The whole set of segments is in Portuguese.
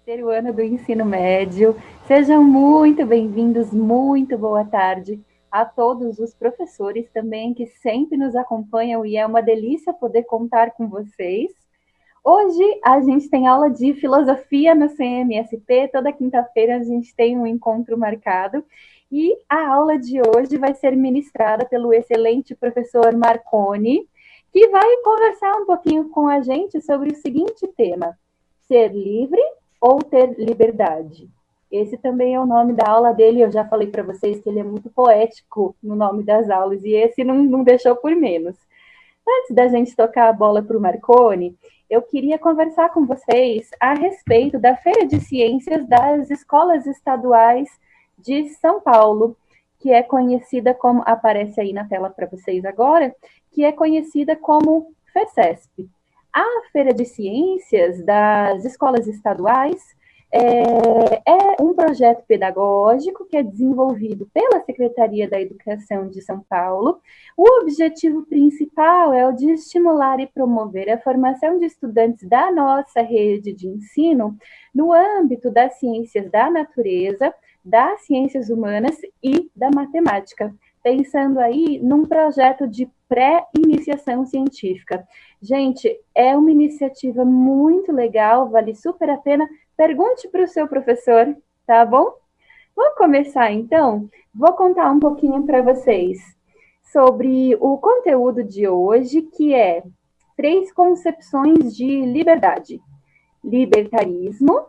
terceiro ano do ensino médio. Sejam muito bem-vindos, muito boa tarde a todos os professores também que sempre nos acompanham e é uma delícia poder contar com vocês. Hoje a gente tem aula de filosofia no CMSP, toda quinta-feira a gente tem um encontro marcado e a aula de hoje vai ser ministrada pelo excelente professor Marconi, que vai conversar um pouquinho com a gente sobre o seguinte tema: ser livre ou ter liberdade? Esse também é o nome da aula dele. Eu já falei para vocês que ele é muito poético no nome das aulas e esse não deixou por menos. Antes da gente tocar a bola para o Marconi, eu queria conversar com vocês a respeito da Feira de Ciências das Escolas Estaduais de São Paulo, que é conhecida como, aparece aí na tela para vocês agora, que é conhecida como FECESP. A Feira de Ciências das Escolas Estaduais é um projeto pedagógico que é desenvolvido pela Secretaria da Educação de São Paulo. O objetivo principal é o de estimular e promover a formação de estudantes da nossa rede de ensino no âmbito das ciências da natureza, das ciências humanas e da matemática, pensando aí num projeto de pré-iniciação científica. Gente, é uma iniciativa muito legal, vale super a pena. Pergunte para o seu professor, tá bom? Vamos começar então? Vou contar um pouquinho para vocês sobre o conteúdo de hoje, que é 3 concepções de liberdade: libertarismo,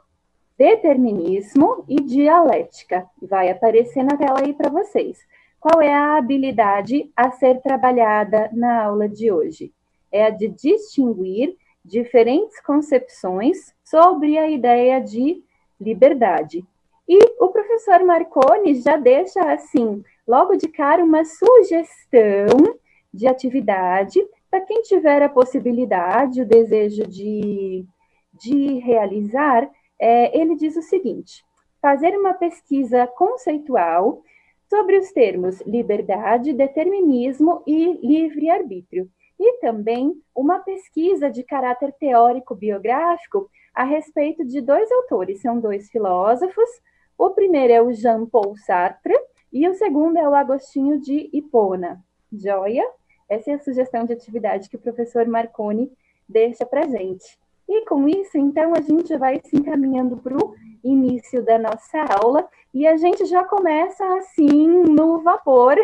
determinismo e dialética. Vai aparecer na tela aí para vocês. Qual é a habilidade a ser trabalhada na aula de hoje? É a de distinguir diferentes concepções sobre a ideia de liberdade. E o professor Marconi já deixa, assim, logo de cara, uma sugestão de atividade para quem tiver a possibilidade, o desejo de realizar. Ele diz o seguinte: fazer uma pesquisa conceitual sobre os termos liberdade, determinismo e livre-arbítrio. E também uma pesquisa de caráter teórico-biográfico a respeito de 2 autores, são 2 filósofos. O primeiro é o Jean-Paul Sartre e o segundo é o Agostinho de Hipona. Joia? Essa é a sugestão de atividade que o professor Marconi deixa para a gente. E com isso, então, a gente vai se encaminhando para o início da nossa aula e a gente já começa assim no vapor,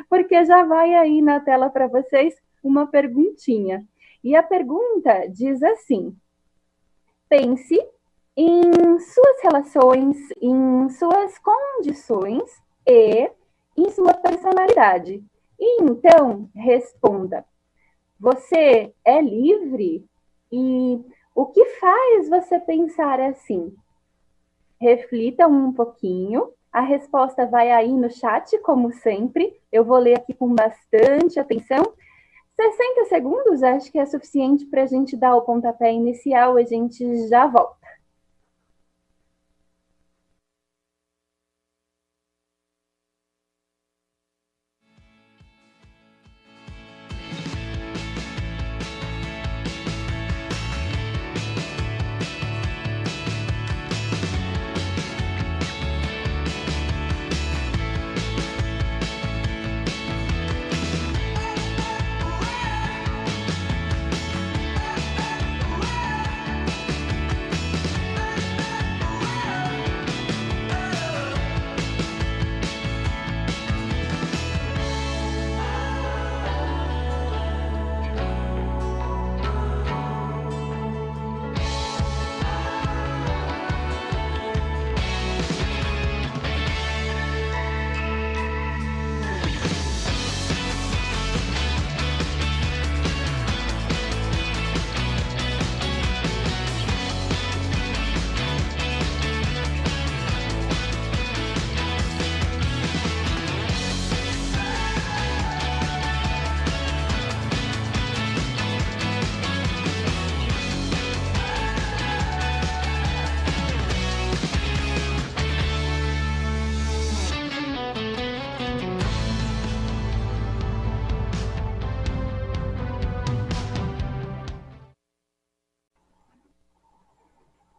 porque já vai aí na tela para vocês uma perguntinha. E a pergunta diz assim: pense em suas relações, em suas condições e em sua personalidade. E então, responda: você é livre? E o que faz você pensar assim? Reflita um pouquinho. A resposta vai aí no chat, como sempre. Eu vou ler aqui com bastante atenção. 60 segundos acho que é suficiente para a gente dar o pontapé inicial e a gente já volta.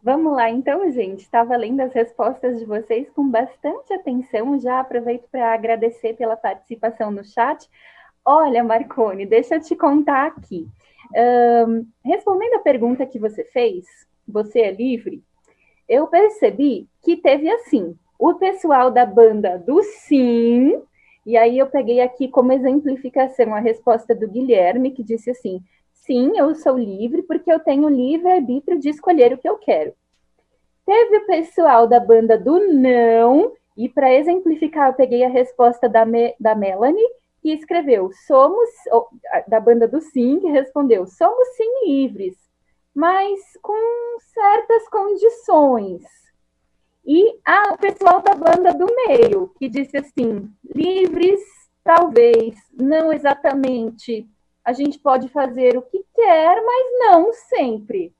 Vamos lá, então, gente. Estava lendo as respostas de vocês com bastante atenção. Já aproveito para agradecer pela participação no chat. Olha, Marcone, deixa eu te contar aqui. Respondendo a pergunta que você fez, você é livre? Eu percebi que teve assim, o pessoal da banda do Sim, e aí eu peguei aqui como exemplificação a resposta do Guilherme, que disse assim: sim, eu sou livre porque eu tenho livre-arbítrio de escolher o que eu quero. Teve o pessoal da banda do Não, e para exemplificar, eu peguei a resposta da Melanie, que escreveu: somos, da banda do Sim, que respondeu: somos sim livres, mas com certas condições. E o pessoal da banda do meio, que disse assim: livres, talvez, não exatamente. A gente pode fazer o que quer, mas não sempre.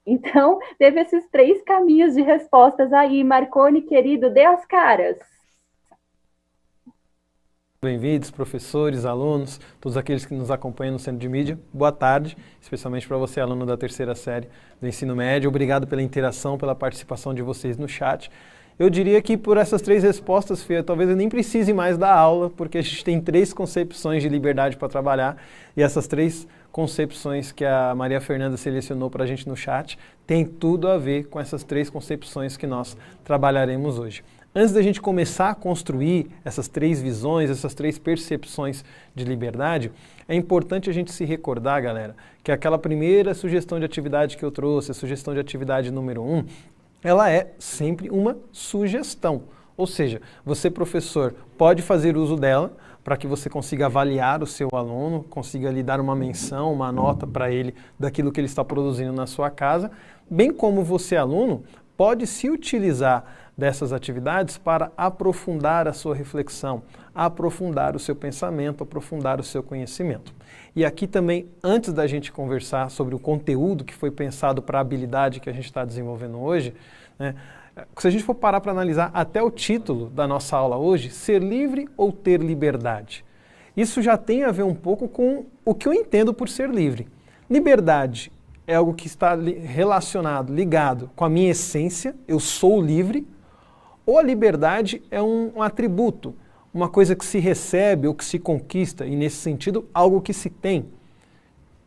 Então, teve esses 3 caminhos de respostas aí. Marcone, querido, dê as caras. Bem-vindos, professores, alunos, todos aqueles que nos acompanham no Centro de Mídia. Boa tarde, especialmente para você, aluno da terceira série do ensino médio. Obrigado pela interação, pela participação de vocês no chat. Eu diria que por essas 3 respostas, Fia, talvez eu nem precise mais dar aula, porque a gente tem 3 concepções de liberdade para trabalhar, e essas 3 concepções que a Maria Fernanda selecionou para a gente no chat tem tudo a ver com essas 3 concepções que nós trabalharemos hoje. Antes da gente começar a construir essas 3 visões, essas 3 percepções de liberdade, é importante a gente se recordar, galera, que aquela primeira sugestão de atividade que eu trouxe, a sugestão de atividade número 1, ela é sempre uma sugestão. Ou seja, você, professor, pode fazer uso dela para que você consiga avaliar o seu aluno, consiga lhe dar uma menção, uma nota para ele daquilo que ele está produzindo na sua casa, bem como você, aluno, pode se utilizar dessas atividades para aprofundar a sua reflexão, aprofundar o seu pensamento, aprofundar o seu conhecimento. E aqui também, antes da gente conversar sobre o conteúdo que foi pensado para a habilidade que a gente está desenvolvendo hoje, né, se a gente for parar para analisar até o título da nossa aula hoje, ser livre ou ter liberdade? Isso já tem a ver um pouco com o que eu entendo por ser livre. Liberdade é algo que está relacionado, ligado com a minha essência, eu sou livre, ou a liberdade é um atributo, uma coisa que se recebe ou que se conquista, e nesse sentido, algo que se tem.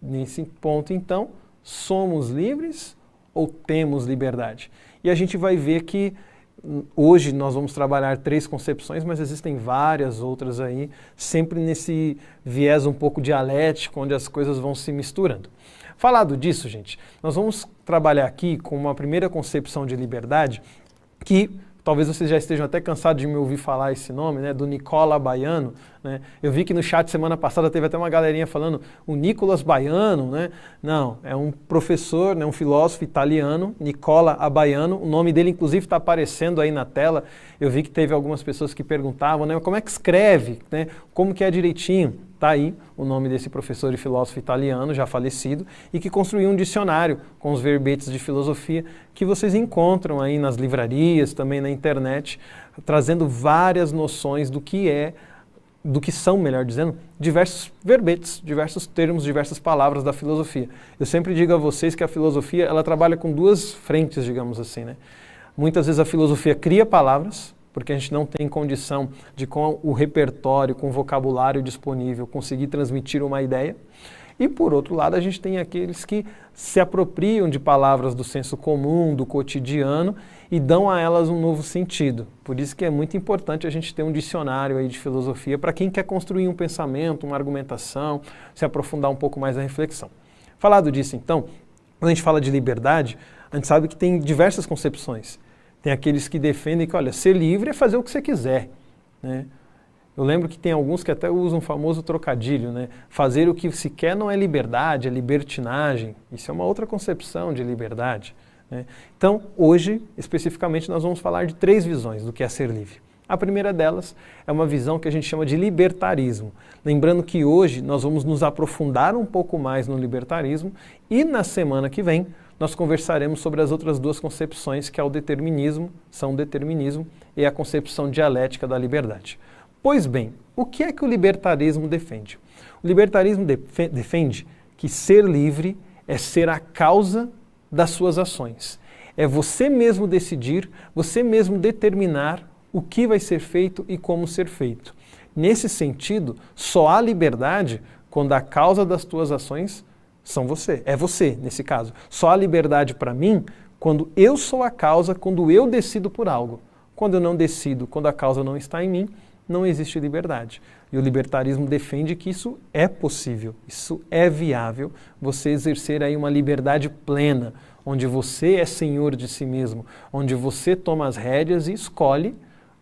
Nesse ponto, então, somos livres ou temos liberdade? E a gente vai ver que hoje nós vamos trabalhar 3 concepções, mas existem várias outras aí, sempre nesse viés um pouco dialético, onde as coisas vão se misturando. Falado disso, gente, nós vamos trabalhar aqui com uma primeira concepção de liberdade que talvez vocês já estejam até cansados de me ouvir falar esse nome, né, do Nicola Baiano, né? Eu vi que no chat semana passada teve até uma galerinha falando o Nicolas Baiano, né? Não, é um professor, né, um filósofo italiano, Nicola Baiano, o nome dele inclusive está aparecendo aí na tela. Eu vi que teve algumas pessoas que perguntavam, né, como é que escreve, né, como que é direitinho. Está aí o nome desse professor e filósofo italiano, já falecido, e que construiu um dicionário com os verbetes de filosofia que vocês encontram aí nas livrarias, também na internet, trazendo várias noções do que são, melhor dizendo, diversos verbetes, diversos termos, diversas palavras da filosofia. Eu sempre digo a vocês que a filosofia, ela trabalha com 2 frentes, digamos assim, né? Muitas vezes a filosofia cria palavras, porque a gente não tem condição de, com o repertório, com o vocabulário disponível, conseguir transmitir uma ideia. E, por outro lado, a gente tem aqueles que se apropriam de palavras do senso comum, do cotidiano, e dão a elas um novo sentido. Por isso que é muito importante a gente ter um dicionário aí de filosofia para quem quer construir um pensamento, uma argumentação, se aprofundar um pouco mais na reflexão. Falado disso, então, quando a gente fala de liberdade, a gente sabe que tem diversas concepções. Tem aqueles que defendem que, olha, ser livre é fazer o que você quiser, né? Eu lembro que tem alguns que até usam o famoso trocadilho, né? Fazer o que se quer não é liberdade, é libertinagem. Isso é uma outra concepção de liberdade, né? Então, hoje, especificamente, nós vamos falar de 3 visões do que é ser livre. A primeira delas é uma visão que a gente chama de libertarismo. Lembrando que hoje nós vamos nos aprofundar um pouco mais no libertarismo e na semana que vem nós conversaremos sobre as outras 2 concepções, que é o determinismo, são o determinismo e a concepção dialética da liberdade. Pois bem, o que é que o libertarismo defende? O libertarismo defende que ser livre é ser a causa das suas ações, É você mesmo decidir, você mesmo determinar o que vai ser feito e como ser feito. Nesse sentido, só há liberdade quando a causa das tuas ações são você. É você, nesse caso. Só há liberdade para mim quando eu sou a causa, quando eu decido por algo. Quando eu não decido, quando a causa não está em mim, não existe liberdade. E o libertarismo defende que isso é possível, isso é viável, você exercer aí uma liberdade plena, onde você é senhor de si mesmo, onde você toma as rédeas e escolhe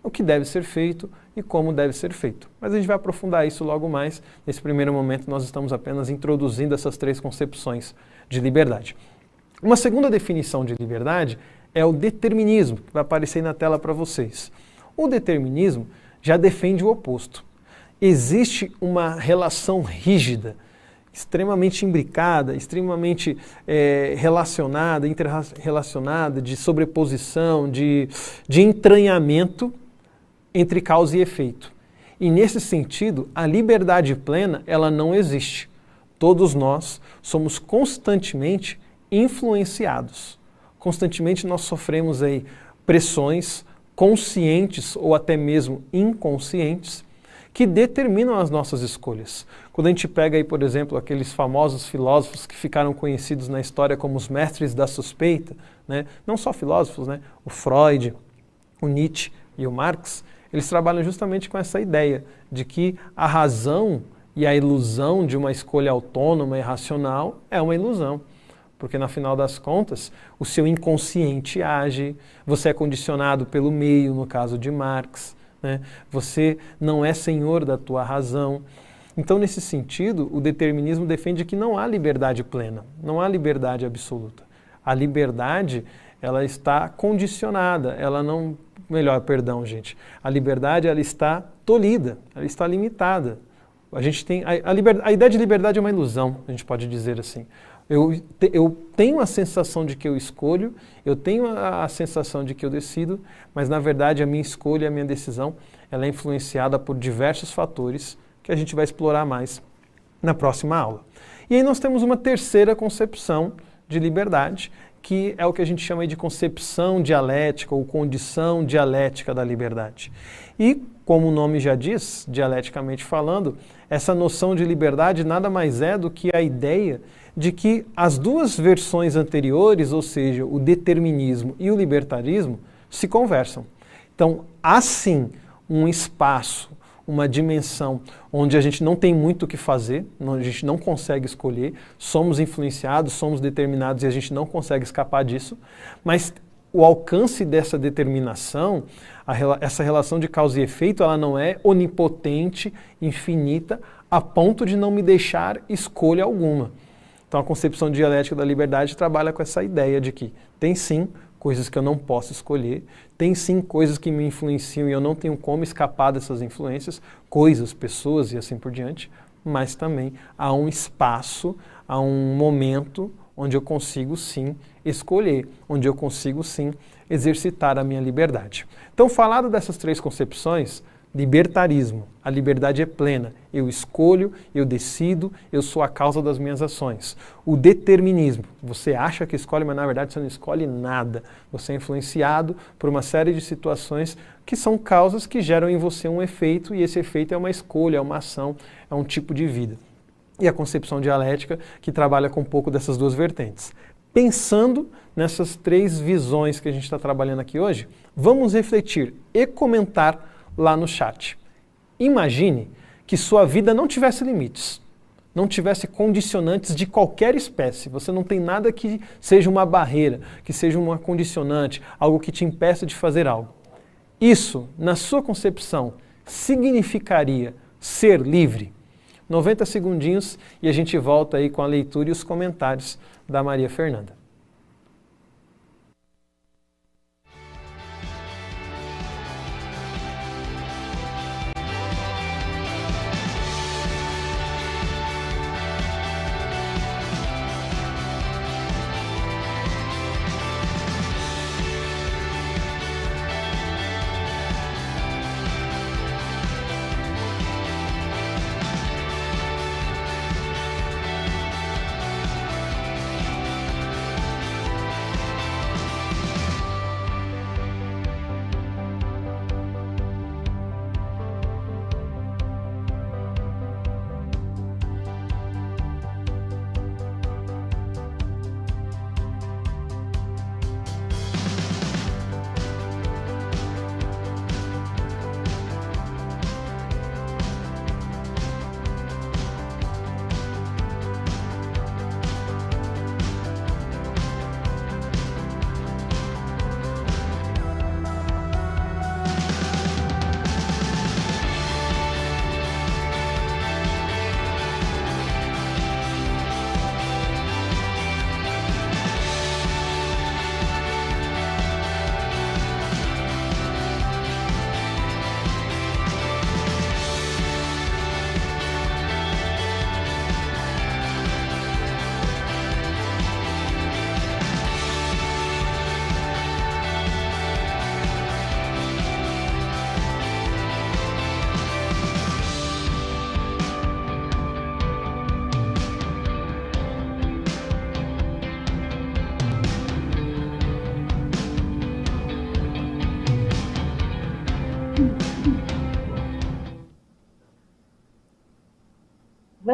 o que deve ser feito e como deve ser feito. Mas a gente vai aprofundar isso logo mais. Nesse primeiro momento nós estamos apenas introduzindo essas três concepções de liberdade. Uma segunda definição de liberdade é o determinismo, que vai aparecer aí na tela para vocês. O determinismo já defende o oposto. Existe uma relação rígida, extremamente imbricada, extremamente relacionada, interrelacionada, de sobreposição, de entranhamento entre causa e efeito. E nesse sentido, a liberdade plena, ela não existe. Todos nós somos constantemente influenciados. Constantemente nós sofremos aí pressões conscientes ou até mesmo inconscientes que determinam as nossas escolhas. Quando a gente pega aí, por exemplo, aqueles famosos filósofos que ficaram conhecidos na história como os mestres da suspeita, né? Não só filósofos, né? O Freud, o Nietzsche e o Marx, eles trabalham justamente com essa ideia de que a razão e a ilusão de uma escolha autônoma e racional é uma ilusão. Porque, no final das contas, o seu inconsciente age, você é condicionado pelo meio, no caso de Marx, né? Você não é senhor da tua razão. Então, nesse sentido, o determinismo defende que não há liberdade plena, não há liberdade absoluta. A liberdade, ela está condicionada, ela não... A liberdade, ela está tolhida, ela está limitada. A gente tem... A ideia de liberdade é uma ilusão, a gente pode dizer assim. Eu tenho a sensação de que eu escolho, eu tenho a sensação de que eu decido, mas na verdade a minha escolha, a minha decisão, ela é influenciada por diversos fatores que a gente vai explorar mais na próxima aula. E aí nós temos uma terceira concepção de liberdade, que é o que a gente chama de concepção dialética ou condição dialética da liberdade. E, como o nome já diz, dialeticamente falando, essa noção de liberdade nada mais é do que a ideia de que as duas versões anteriores, ou seja, o determinismo e o libertarismo, se conversam. Então, há sim um espaço, uma dimensão onde a gente não tem muito o que fazer, onde a gente não consegue escolher, somos influenciados, somos determinados e a gente não consegue escapar disso, mas o alcance dessa determinação, essa relação de causa e efeito, ela não é onipotente, infinita, a ponto de não me deixar escolha alguma. Então a concepção dialética da liberdade trabalha com essa ideia de que tem sim coisas que eu não posso escolher, tem sim coisas que me influenciam e eu não tenho como escapar dessas influências, coisas, pessoas e assim por diante, mas também há um espaço, há um momento onde eu consigo sim escolher, onde eu consigo sim exercitar a minha liberdade. Então, falado dessas três concepções, libertarismo, a liberdade é plena, eu escolho, eu decido, eu sou a causa das minhas ações. O determinismo, você acha que escolhe, mas na verdade você não escolhe nada. Você é influenciado por uma série de situações que são causas que geram em você um efeito, e esse efeito é uma escolha, é uma ação, é um tipo de vida. E a concepção dialética, que trabalha com um pouco dessas duas vertentes. Pensando nessas três visões que a gente está trabalhando aqui hoje, vamos refletir e comentar lá no chat. Imagine que sua vida não tivesse limites, não tivesse condicionantes de qualquer espécie. Você não tem nada que seja uma barreira, que seja uma condicionante, algo que te impeça de fazer algo. Isso, na sua concepção, significaria ser livre? 90 segundinhos e a gente volta aí com a leitura e os comentários da Maria Fernanda.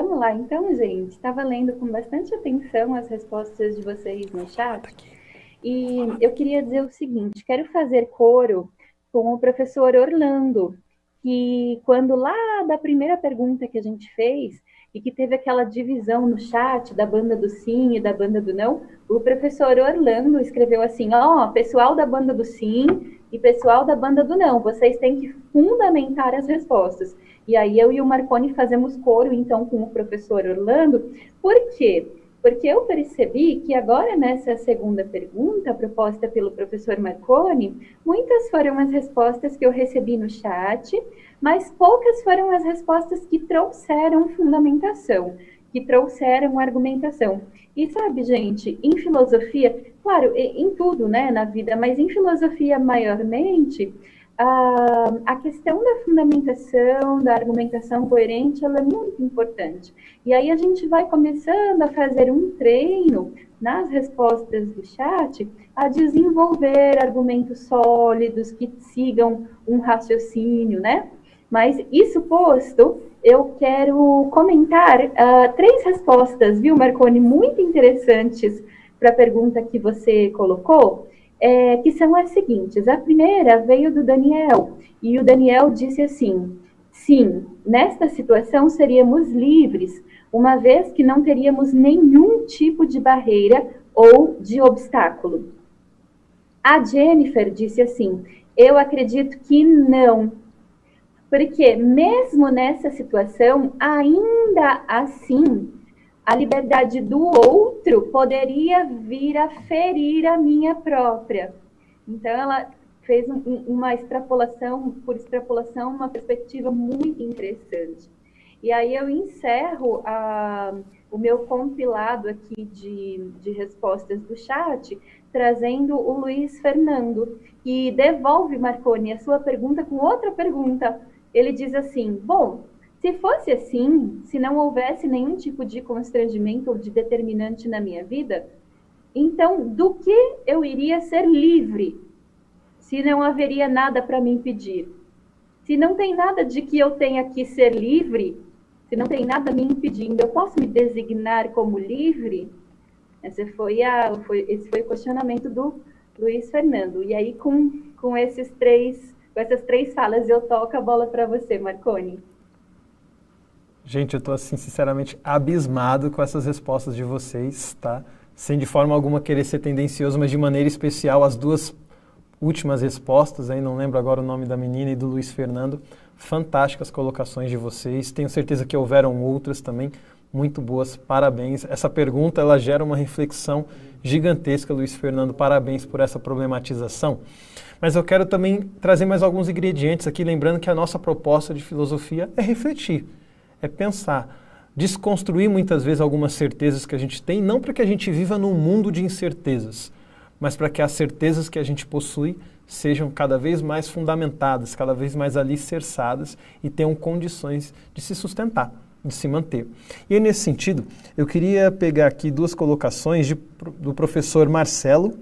Vamos lá, então, gente. Estava lendo com bastante atenção as respostas de vocês no chat. E eu queria dizer o seguinte: quero fazer coro com o professor Orlando, que quando lá da primeira pergunta que a gente fez, e que teve aquela divisão no chat da banda do sim e da banda do não, o professor Orlando escreveu assim: ó, pessoal da banda do sim e pessoal da banda do não, vocês têm que fundamentar as respostas. E aí eu e o Marconi fazemos coro, então, com o professor Orlando. Por quê? Porque eu percebi que agora, nessa segunda pergunta, proposta pelo professor Marconi, muitas foram as respostas que eu recebi no chat, mas poucas foram as respostas que trouxeram fundamentação, que trouxeram argumentação. E sabe, gente, em filosofia, claro, em tudo, né, na vida, mas em filosofia maiormente, a questão da fundamentação, da argumentação coerente, ela é muito importante. E aí a gente vai começando a fazer um treino nas respostas do chat, a desenvolver argumentos sólidos que sigam um raciocínio, né? Mas isso posto, eu quero comentar 3 respostas, viu, Marconi, muito interessantes para a pergunta que você colocou, que são as seguintes. A primeira veio do Daniel, e o Daniel disse assim: sim, nesta situação seríamos livres, uma vez que não teríamos nenhum tipo de barreira ou de obstáculo. A Jennifer disse assim: eu acredito que não, porque mesmo nessa situação, ainda assim, a liberdade do outro poderia vir a ferir a minha própria. Então, ela fez uma extrapolação, por extrapolação, uma perspectiva muito interessante. E aí eu encerro o meu compilado aqui de respostas do chat, trazendo o Luiz Fernando, que devolve, Marconi, a sua pergunta com outra pergunta. Ele diz assim: bom, se fosse assim, se não houvesse nenhum tipo de constrangimento ou de determinante na minha vida, então do que eu iria ser livre, se não haveria nada para me impedir? Se não tem nada de que eu tenha que ser livre, se não tem nada me impedindo, eu posso me designar como livre? Esse foi o questionamento do Luiz Fernando. E aí, com essas três falas, eu toco a bola para você, Marconi. Gente, eu estou, assim, sinceramente abismado com essas respostas de vocês, tá? Sem de forma alguma querer ser tendencioso, mas de maneira especial as 2 últimas respostas, aí não lembro agora o nome da menina e do Luiz Fernando. Fantásticas colocações de vocês. Tenho certeza que houveram outras também muito boas. Parabéns. Essa pergunta, ela gera uma reflexão gigantesca, Luiz Fernando. Parabéns por essa problematização. Mas eu quero também trazer mais alguns ingredientes aqui, lembrando que a nossa proposta de filosofia é refletir, é pensar, desconstruir muitas vezes algumas certezas que a gente tem, não para que a gente viva num mundo de incertezas, mas para que as certezas que a gente possui sejam cada vez mais fundamentadas, cada vez mais alicerçadas e tenham condições de se sustentar, de se manter. E aí, nesse sentido, eu queria pegar aqui 2 colocações do professor Marcelo.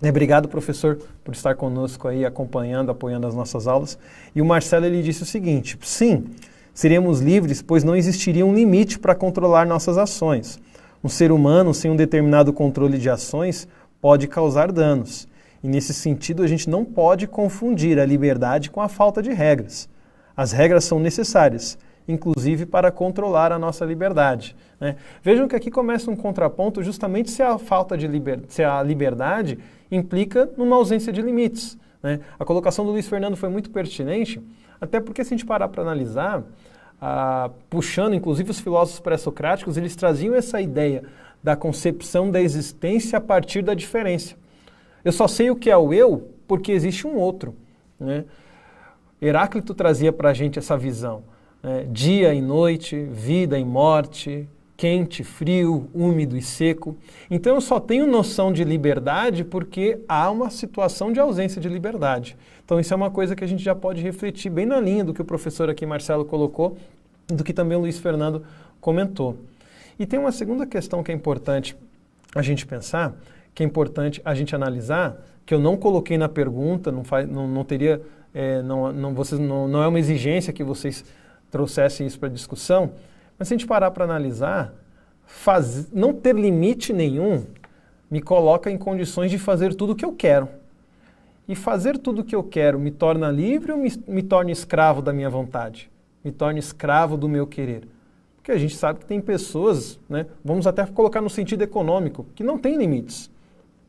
Obrigado, professor, por estar conosco aí, acompanhando, apoiando as nossas aulas. E o Marcelo, ele disse o seguinte: sim, seríamos livres, pois não existiria um limite para controlar nossas ações. Um ser humano sem um determinado controle de ações pode causar danos. E nesse sentido, a gente não pode confundir a liberdade com a falta de regras. As regras são necessárias, inclusive para controlar a nossa liberdade, né? Vejam que aqui começa um contraponto justamente se a liberdade implica numa ausência de limites, né? A colocação do Luiz Fernando foi muito pertinente, até porque se a gente parar para analisar, puxando inclusive os filósofos pré-socráticos, eles traziam essa ideia da concepção da existência a partir da diferença. Eu só sei o que é o eu porque existe um outro, né? Heráclito trazia para a gente essa visão, né? Dia e noite, vida e morte, quente, frio, úmido e seco. Então eu só tenho noção de liberdade porque há uma situação de ausência de liberdade. Então isso é uma coisa que a gente já pode refletir bem na linha do que o professor aqui, Marcelo, colocou, do que também o Luiz Fernando comentou. E tem uma segunda questão que é importante a gente pensar, que é importante a gente analisar, que eu não coloquei na pergunta, não é uma exigência que vocês trouxessem isso para discussão, Mas se a gente parar para analisar, não ter limite nenhum me coloca em condições de fazer tudo o que eu quero. E fazer tudo o que eu quero me torna livre ou me torna escravo da minha vontade? Me torna escravo do meu querer? Porque a gente sabe que tem pessoas, né, vamos até colocar no sentido econômico, que não têm limites.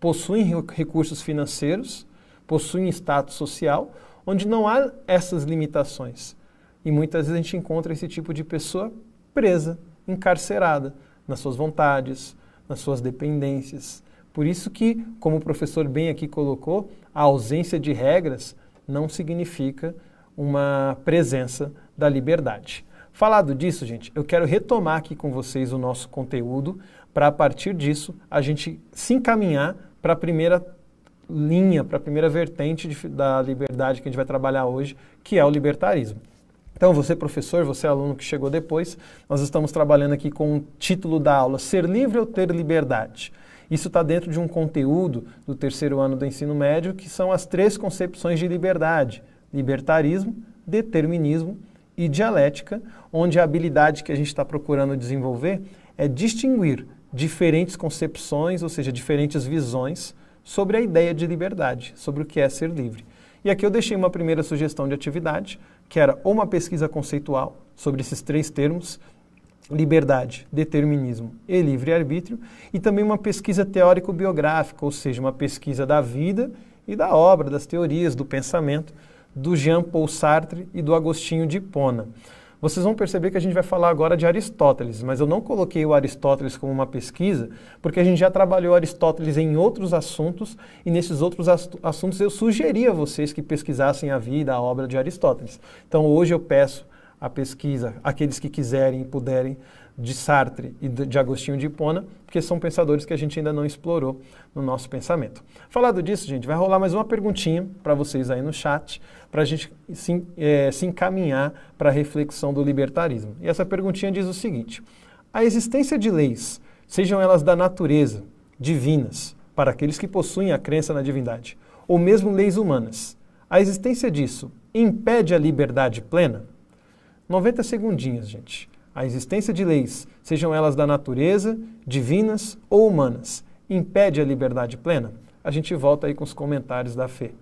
Possuem recursos financeiros, possuem status social, onde não há essas limitações. E muitas vezes a gente encontra esse tipo de pessoa presa, encarcerada nas suas vontades, nas suas dependências. Por isso que, como o professor bem aqui colocou, a ausência de regras não significa uma presença da liberdade. Falado disso, gente, eu quero retomar aqui com vocês o nosso conteúdo para, a partir disso, a gente se encaminhar para a primeira linha, para a primeira vertente da liberdade que a gente vai trabalhar hoje, que é o libertarismo. Então, você professor, você aluno que chegou depois, nós estamos trabalhando aqui com o título da aula, Ser Livre ou Ter Liberdade? Isso está dentro de um conteúdo do terceiro ano do ensino médio, que são as 3 concepções de liberdade: libertarismo, determinismo e dialética, onde a habilidade que a gente está procurando desenvolver é distinguir diferentes concepções, ou seja, diferentes visões sobre a ideia de liberdade, sobre o que é ser livre. E aqui eu deixei uma primeira sugestão de atividade, que era ou uma pesquisa conceitual sobre esses 3 termos, liberdade, determinismo e livre-arbítrio, e também uma pesquisa teórico-biográfica, ou seja, uma pesquisa da vida e da obra, das teorias, do pensamento, do Jean-Paul Sartre e do Agostinho de Hipona. Vocês vão perceber que a gente vai falar agora de Aristóteles, mas eu não coloquei o Aristóteles como uma pesquisa, porque a gente já trabalhou Aristóteles em outros assuntos, e nesses outros assuntos eu sugeri a vocês que pesquisassem a vida, a obra de Aristóteles. Então hoje eu peço a pesquisa, aqueles que quiserem e puderem, de Sartre e de Agostinho de Hipona, porque são pensadores que a gente ainda não explorou no nosso pensamento. Falado disso, gente, vai rolar mais uma perguntinha para vocês aí no chat, para a gente se encaminhar para a reflexão do libertarismo. E essa perguntinha diz o seguinte: a existência de leis, sejam elas da natureza, divinas, para aqueles que possuem a crença na divindade, ou mesmo leis humanas, a existência disso impede a liberdade plena? 90 segundinhos, gente. A existência de leis, sejam elas da natureza, divinas ou humanas, impede a liberdade plena? A gente volta aí com os comentários da Fê.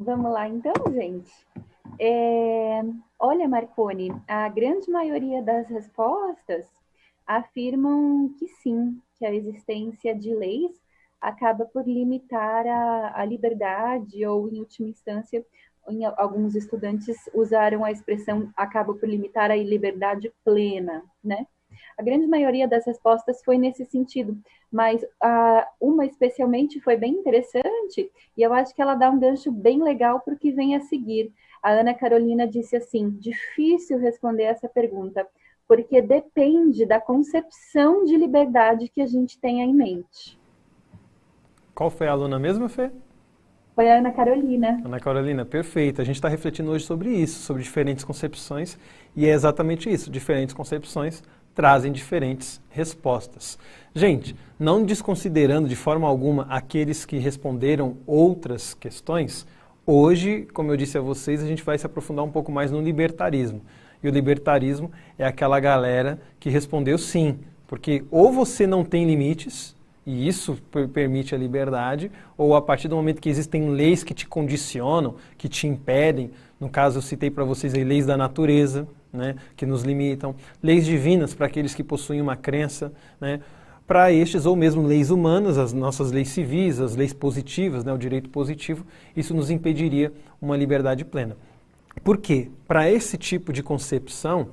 Vamos lá então, gente. Olha, Marconi, a grande maioria das respostas afirmam que sim, que a existência de leis acaba por limitar a liberdade, ou, em última instância, alguns estudantes usaram a expressão acaba por limitar a liberdade plena, né? A grande maioria das respostas foi nesse sentido, mas uma especialmente foi bem interessante, e eu acho que ela dá um gancho bem legal para o que vem a seguir. A Ana Carolina disse assim: difícil responder essa pergunta, porque depende da concepção de liberdade que a gente tenha em mente. Qual foi a aluna mesmo, Fê? Foi a Ana Carolina. Ana Carolina, perfeito. A gente está refletindo hoje sobre isso, sobre diferentes concepções, e é exatamente isso. Diferentes concepções trazem diferentes respostas. Gente, não desconsiderando de forma alguma aqueles que responderam outras questões, hoje, como eu disse a vocês, a gente vai se aprofundar um pouco mais no libertarismo. E o libertarismo é aquela galera que respondeu sim, porque ou você não tem limites, e isso permite a liberdade, ou a partir do momento que existem leis que te condicionam, que te impedem, no caso eu citei para vocês aí leis da natureza, né, que nos limitam, leis divinas para aqueles que possuem uma crença, né, para estes, ou mesmo leis humanas, as nossas leis civis, as leis positivas, né, o direito positivo, isso nos impediria uma liberdade plena. Por quê? Para esse tipo de concepção,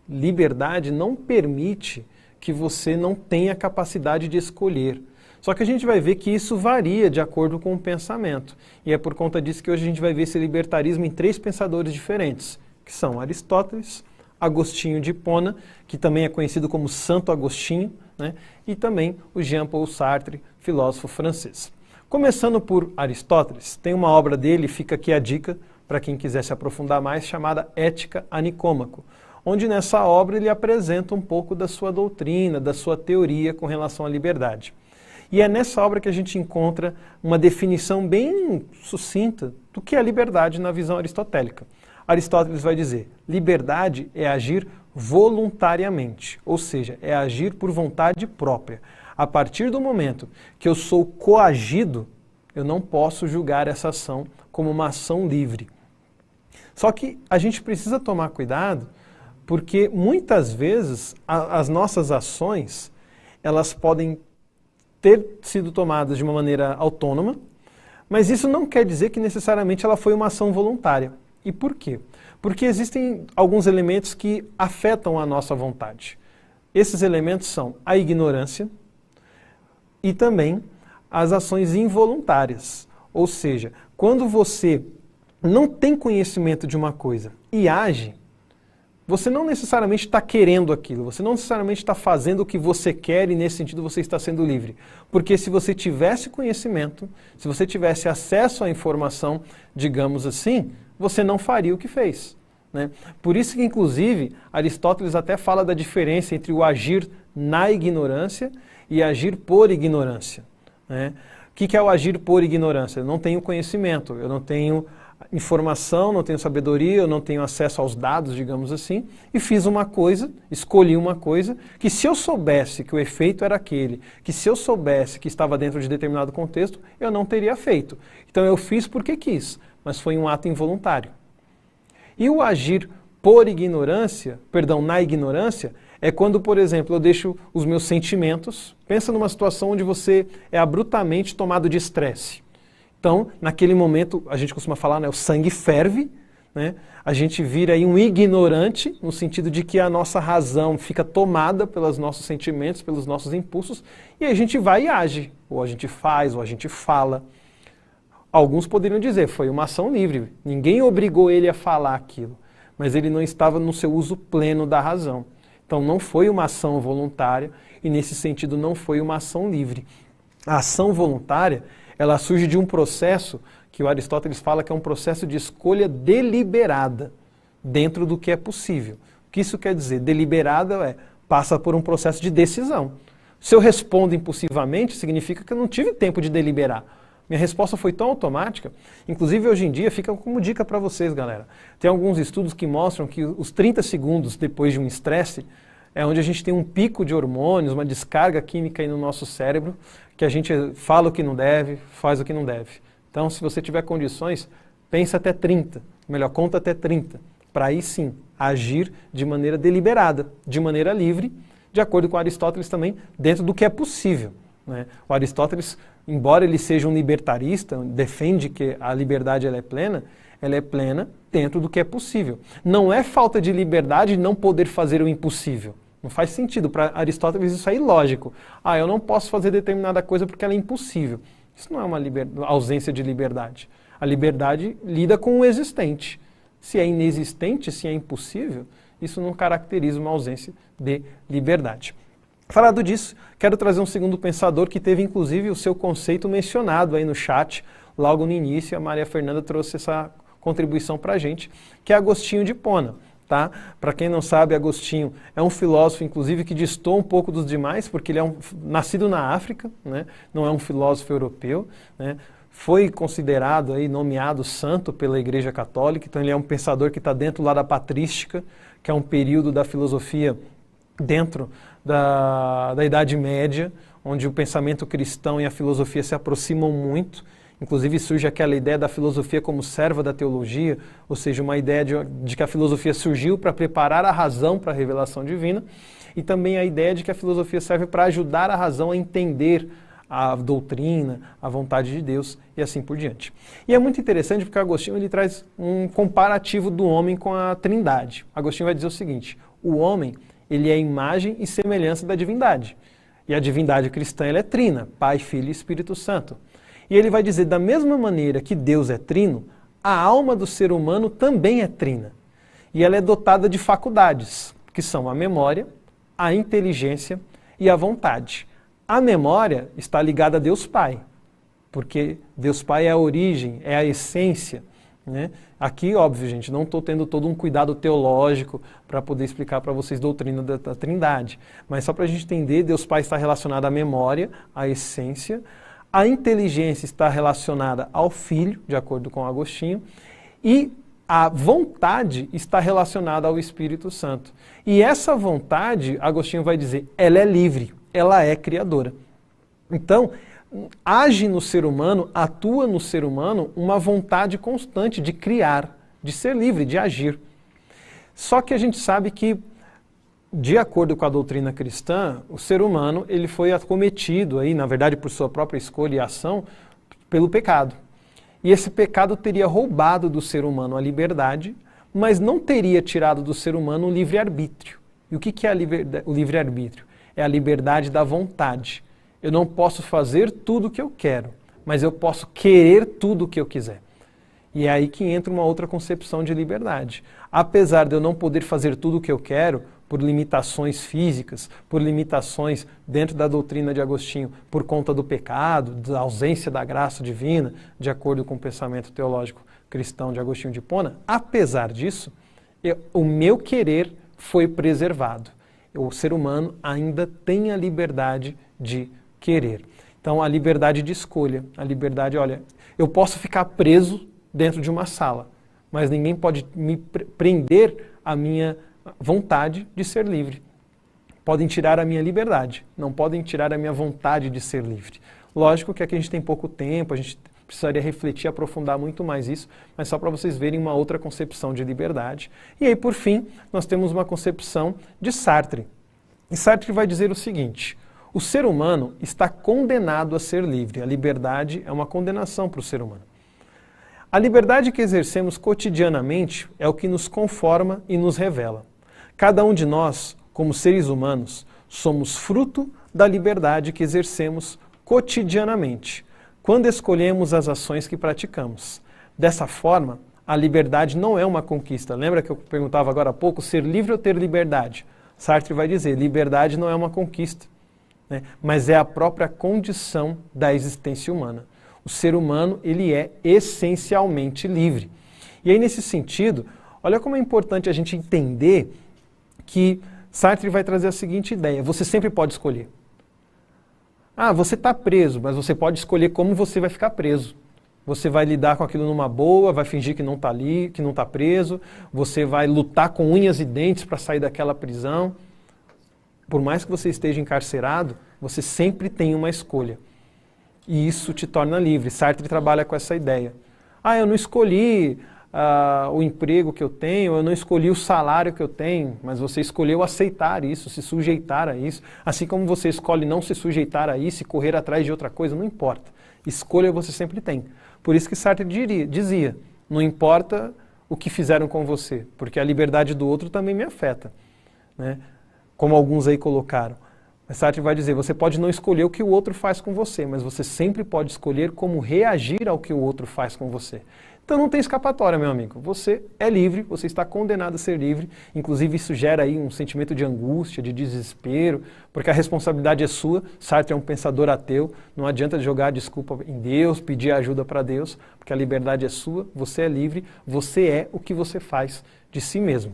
liberdade não permite que você não tenha capacidade de escolher. Só que a gente vai ver que isso varia de acordo com o pensamento. E é por conta disso que hoje a gente vai ver esse libertarismo em 3 pensadores diferentes, que são Aristóteles, Agostinho de Hipona, que também é conhecido como Santo Agostinho, né? E também o Jean-Paul Sartre, filósofo francês. Começando por Aristóteles, tem uma obra dele, fica aqui a dica para quem quiser se aprofundar mais, chamada Ética a Nicômaco, onde nessa obra ele apresenta um pouco da sua doutrina, da sua teoria com relação à liberdade. E é nessa obra que a gente encontra uma definição bem sucinta do que é liberdade na visão aristotélica. Aristóteles vai dizer, liberdade é agir voluntariamente, ou seja, é agir por vontade própria. A partir do momento que eu sou coagido, eu não posso julgar essa ação como uma ação livre. Só que a gente precisa tomar cuidado, porque muitas vezes as nossas ações, elas podem ter sido tomadas de uma maneira autônoma, mas isso não quer dizer que necessariamente ela foi uma ação voluntária. E por quê? Porque existem alguns elementos que afetam a nossa vontade. Esses elementos são a ignorância e também as ações involuntárias. Ou seja, quando você não tem conhecimento de uma coisa e age, você não necessariamente está querendo aquilo, você não necessariamente está fazendo o que você quer e nesse sentido você está sendo livre. Porque se você tivesse conhecimento, se você tivesse acesso à informação, digamos assim, você não faria o que fez, né? Por isso que, inclusive, Aristóteles até fala da diferença entre o agir na ignorância e agir por ignorância, né? O que é o agir por ignorância? Eu não tenho conhecimento, eu não tenho informação, não tenho sabedoria, eu não tenho acesso aos dados, digamos assim, e fiz uma coisa, escolhi uma coisa, que se eu soubesse que o efeito era aquele, que se eu soubesse que estava dentro de determinado contexto, eu não teria feito. Então eu fiz porque quis, mas foi um ato involuntário. E o agir por ignorância, perdão, na ignorância, é quando, por exemplo, eu deixo os meus sentimentos, pensa numa situação onde você é abruptamente tomado de estresse. Então, naquele momento, a gente costuma falar, né, o sangue ferve, né, a gente vira aí um ignorante, no sentido de que a nossa razão fica tomada pelos nossos sentimentos, pelos nossos impulsos, e aí a gente vai e age, ou a gente faz, ou a gente fala. Alguns poderiam dizer, foi uma ação livre, ninguém obrigou ele a falar aquilo, mas ele não estava no seu uso pleno da razão. Então não foi uma ação voluntária e nesse sentido não foi uma ação livre. A ação voluntária, ela surge de um processo que o Aristóteles fala que é um processo de escolha deliberada dentro do que é possível. O que isso quer dizer? Deliberada passa por um processo de decisão. Se eu respondo impulsivamente, significa que eu não tive tempo de deliberar. Minha resposta foi tão automática, inclusive hoje em dia, fica como dica para vocês, galera. Tem alguns estudos que mostram que os 30 segundos depois de um estresse é onde a gente tem um pico de hormônios, uma descarga química aí no nosso cérebro, que a gente fala o que não deve, faz o que não deve. Então, se você tiver condições, pensa até 30, melhor, conta até 30, para aí sim agir de maneira deliberada, de maneira livre, de acordo com Aristóteles também, dentro do que é possível, né? O Aristóteles, embora ele seja um libertarista, defende que a liberdade ela é plena dentro do que é possível. Não é falta de liberdade não poder fazer o impossível. Não faz sentido. Para Aristóteles isso é ilógico. Eu não posso fazer determinada coisa porque ela é impossível. Isso não é uma ausência de liberdade. A liberdade lida com o existente. Se é inexistente, se é impossível, isso não caracteriza uma ausência de liberdade. Falado disso, quero trazer um segundo pensador que teve inclusive o seu conceito mencionado aí no chat, logo no início. A Maria Fernanda trouxe essa contribuição para a gente, que é Agostinho de Hipona. Tá? Para quem não sabe, Agostinho é um filósofo, inclusive, que distou um pouco dos demais, porque ele é nascido na África, né? Não é um filósofo europeu, né? Foi considerado, aí, nomeado santo pela Igreja Católica, então ele é um pensador que está dentro lá da patrística, que é um período da filosofia dentro da Idade Média, onde o pensamento cristão e a filosofia se aproximam muito. Inclusive surge aquela ideia da filosofia como serva da teologia, ou seja, uma ideia de que a filosofia surgiu para preparar a razão para a revelação divina, e também a ideia de que a filosofia serve para ajudar a razão a entender a doutrina, a vontade de Deus e assim por diante. E é muito interessante porque Agostinho ele traz um comparativo do homem com a Trindade. Agostinho vai dizer o seguinte: o homem ele é a imagem e semelhança da divindade. E a divindade cristã ela é trina, Pai, Filho e Espírito Santo. E ele vai dizer, da mesma maneira que Deus é trino, a alma do ser humano também é trina. E ela é dotada de faculdades, que são a memória, a inteligência e a vontade. A memória está ligada a Deus Pai, porque Deus Pai é a origem, é a essência, né? Aqui, óbvio, gente, não estou tendo todo um cuidado teológico para poder explicar para vocês a doutrina da Trindade. Mas só para a gente entender, Deus Pai está relacionado à memória, à essência. A inteligência está relacionada ao Filho, de acordo com Agostinho, e a vontade está relacionada ao Espírito Santo. E essa vontade, Agostinho vai dizer, ela é livre, ela é criadora. Então, age no ser humano, atua no ser humano uma vontade constante de criar, de ser livre, de agir. Só que a gente sabe que, de acordo com a doutrina cristã, o ser humano ele foi acometido, aí, na verdade por sua própria escolha e ação, pelo pecado. E esse pecado teria roubado do ser humano a liberdade, mas não teria tirado do ser humano o livre-arbítrio. E o que é o livre-arbítrio? É a liberdade da vontade. Eu não posso fazer tudo o que eu quero, mas eu posso querer tudo o que eu quiser. E é aí que entra uma outra concepção de liberdade. Apesar de eu não poder fazer tudo o que eu quero, por limitações físicas, por limitações dentro da doutrina de Agostinho, por conta do pecado, da ausência da graça divina, de acordo com o pensamento teológico cristão de Agostinho de Hipona, apesar disso, o meu querer foi preservado. O ser humano ainda tem a liberdade de querer. Então, a liberdade de escolha, a liberdade, olha, eu posso ficar preso dentro de uma sala, mas ninguém pode me prender a minha vontade de ser livre. Podem tirar a minha liberdade, não podem tirar a minha vontade de ser livre. Lógico que aqui a gente tem pouco tempo, a gente precisaria refletir, aprofundar muito mais isso, mas só para vocês verem uma outra concepção de liberdade. E aí, por fim, nós temos uma concepção de Sartre. E Sartre vai dizer o seguinte: o ser humano está condenado a ser livre. A liberdade é uma condenação para o ser humano. A liberdade que exercemos cotidianamente é o que nos conforma e nos revela. Cada um de nós, como seres humanos, somos fruto da liberdade que exercemos cotidianamente, quando escolhemos as ações que praticamos. Dessa forma, a liberdade não é uma conquista. Lembra que eu perguntava agora há pouco, ser livre ou ter liberdade? Sartre vai dizer, liberdade não é uma conquista, né? Mas é a própria condição da existência humana. O ser humano, ele é essencialmente livre. E aí, nesse sentido, olha como é importante a gente entender que Sartre vai trazer a seguinte ideia: você sempre pode escolher. Ah, você está preso, mas você pode escolher como você vai ficar preso. Você vai lidar com aquilo numa boa, vai fingir que não está ali, que não está preso, você vai lutar com unhas e dentes para sair daquela prisão. Por mais que você esteja encarcerado, você sempre tem uma escolha. E isso te torna livre. Sartre trabalha com essa ideia. Ah, eu não escolhi o emprego que eu tenho, eu não escolhi o salário que eu tenho, mas você escolheu aceitar isso, se sujeitar a isso. Assim como você escolhe não se sujeitar a isso e correr atrás de outra coisa, não importa. Escolha você sempre tem. Por isso que Sartre dizia, não importa o que fizeram com você, porque a liberdade do outro também me afeta, né? Como alguns aí colocaram. Mas Sartre vai dizer, você pode não escolher o que o outro faz com você, mas você sempre pode escolher como reagir ao que o outro faz com você. Então não tem escapatória, meu amigo. Você é livre, você está condenado a ser livre. Inclusive isso gera aí um sentimento de angústia, de desespero, porque a responsabilidade é sua. Sartre é um pensador ateu, não adianta jogar a desculpa em Deus, pedir ajuda para Deus, porque a liberdade é sua, você é livre, você é o que você faz de si mesmo.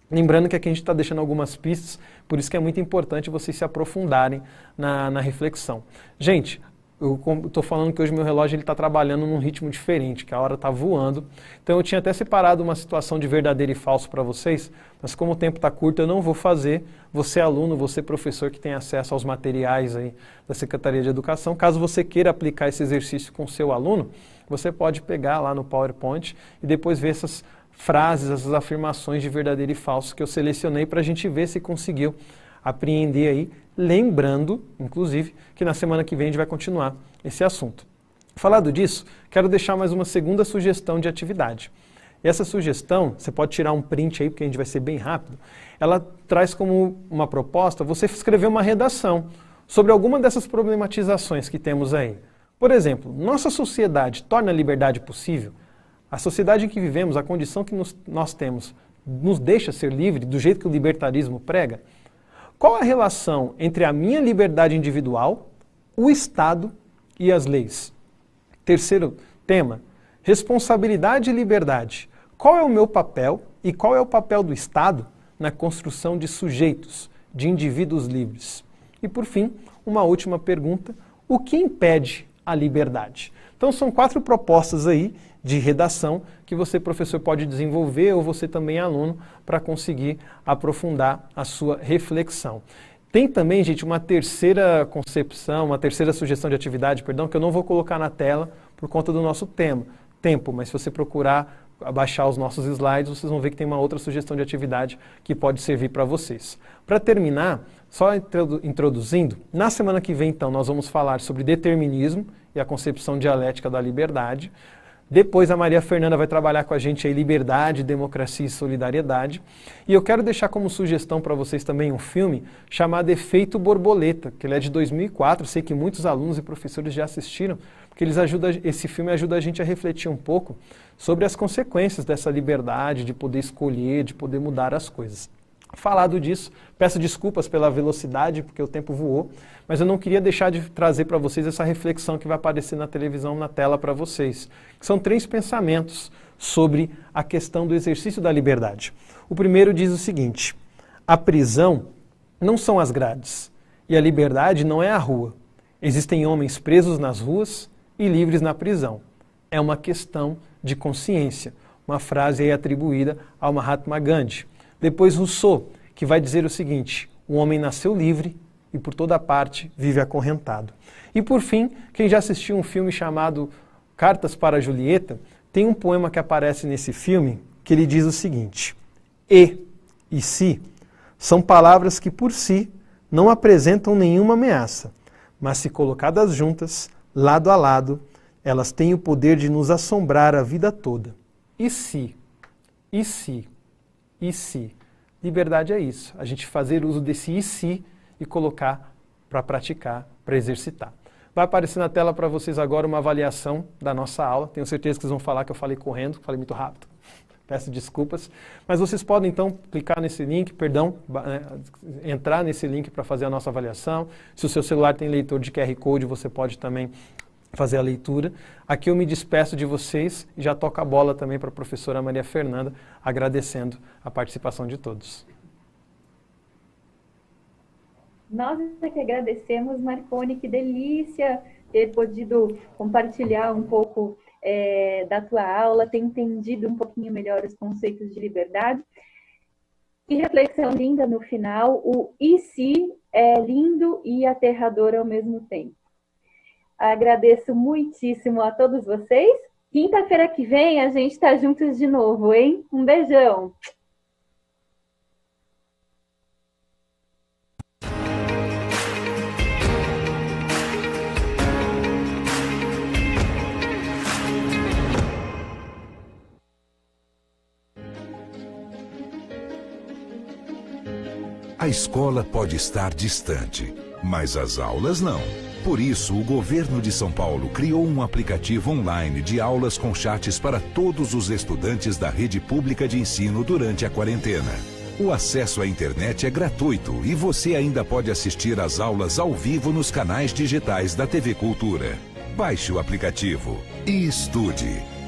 Lembrando que aqui a gente está deixando algumas pistas, por isso que é muito importante vocês se aprofundarem na reflexão. Gente, eu estou falando que hoje meu relógio está trabalhando num ritmo diferente, que a hora está voando. Então eu tinha até separado uma situação de verdadeiro e falso para vocês, mas como o tempo está curto eu não vou fazer. Você aluno, você professor que tem acesso aos materiais aí da Secretaria de Educação, caso você queira aplicar esse exercício com o seu aluno, você pode pegar lá no PowerPoint e depois ver essas frases, essas afirmações de verdadeiro e falso que eu selecionei para a gente ver se conseguiu apreender aí, lembrando, inclusive, que na semana que vem a gente vai continuar esse assunto. Falado disso, quero deixar mais uma segunda sugestão de atividade. E essa sugestão, você pode tirar um print aí, porque a gente vai ser bem rápido, ela traz como uma proposta você escrever uma redação sobre alguma dessas problematizações que temos aí. Por exemplo, nossa sociedade torna a liberdade possível? A sociedade em que vivemos, a condição que nós temos, nos deixa ser livre do jeito que o libertarismo prega? Qual a relação entre a minha liberdade individual, o Estado e as leis? Terceiro tema, responsabilidade e liberdade. Qual é o meu papel e qual é o papel do Estado na construção de sujeitos, de indivíduos livres? E por fim, uma última pergunta, o que impede a liberdade? Então são 4 propostas aí de redação que você, professor, pode desenvolver ou você também, aluno, para conseguir aprofundar a sua reflexão. Tem também, gente, uma terceira concepção, uma terceira sugestão de atividade, perdão, que eu não vou colocar na tela por conta do nosso tempo, mas se você procurar abaixar os nossos slides, vocês vão ver que tem uma outra sugestão de atividade que pode servir para vocês. Para terminar, só introduzindo, na semana que vem, então, nós vamos falar sobre determinismo e a concepção dialética da liberdade. Depois a Maria Fernanda vai trabalhar com a gente aí liberdade, democracia e solidariedade. E eu quero deixar como sugestão para vocês também um filme chamado Efeito Borboleta, que ele é de 2004, sei que muitos alunos e professores já assistiram, porque esse filme ajuda a gente a refletir um pouco sobre as consequências dessa liberdade, de poder escolher, de poder mudar as coisas. Falado disso, peço desculpas pela velocidade, porque o tempo voou, mas eu não queria deixar de trazer para vocês essa reflexão que vai aparecer na televisão, na tela para vocês. São 3 pensamentos sobre a questão do exercício da liberdade. O primeiro diz o seguinte: a prisão não são as grades, e a liberdade não é a rua. Existem homens presos nas ruas e livres na prisão. É uma questão de consciência. Uma frase aí atribuída ao Mahatma Gandhi. Depois Rousseau, que vai dizer o seguinte: o homem nasceu livre e por toda parte vive acorrentado. E por fim, quem já assistiu um filme chamado Cartas para Julieta, tem um poema que aparece nesse filme que ele diz o seguinte: e se são palavras que por si não apresentam nenhuma ameaça, mas se colocadas juntas, lado a lado, elas têm o poder de nos assombrar a vida toda. E se? E se? E se? Liberdade é isso, a gente fazer uso desse e se e colocar para praticar, para exercitar. Vai aparecer na tela para vocês agora uma avaliação da nossa aula. Tenho certeza que vocês vão falar que eu falei correndo, que falei muito rápido. Peço desculpas. Mas vocês podem então clicar nesse link, entrar nesse link para fazer a nossa avaliação. Se o seu celular tem leitor de QR Code, você pode também fazer a leitura. Aqui eu me despeço de vocês e já toco a bola também para a professora Maria Fernanda, agradecendo a participação de todos. Nós é que agradecemos, Marconi, que delícia ter podido compartilhar um pouco da tua aula, ter entendido um pouquinho melhor os conceitos de liberdade. Que reflexão linda no final, o e se é lindo e aterrador ao mesmo tempo. Agradeço muitíssimo a todos vocês. Quinta-feira que vem a gente está juntos de novo, hein? Um beijão! A escola pode estar distante, mas as aulas não. Por isso, o governo de São Paulo criou um aplicativo online de aulas com chats para todos os estudantes da rede pública de ensino durante a quarentena. O acesso à internet é gratuito e você ainda pode assistir às aulas ao vivo nos canais digitais da TV Cultura. Baixe o aplicativo e estude.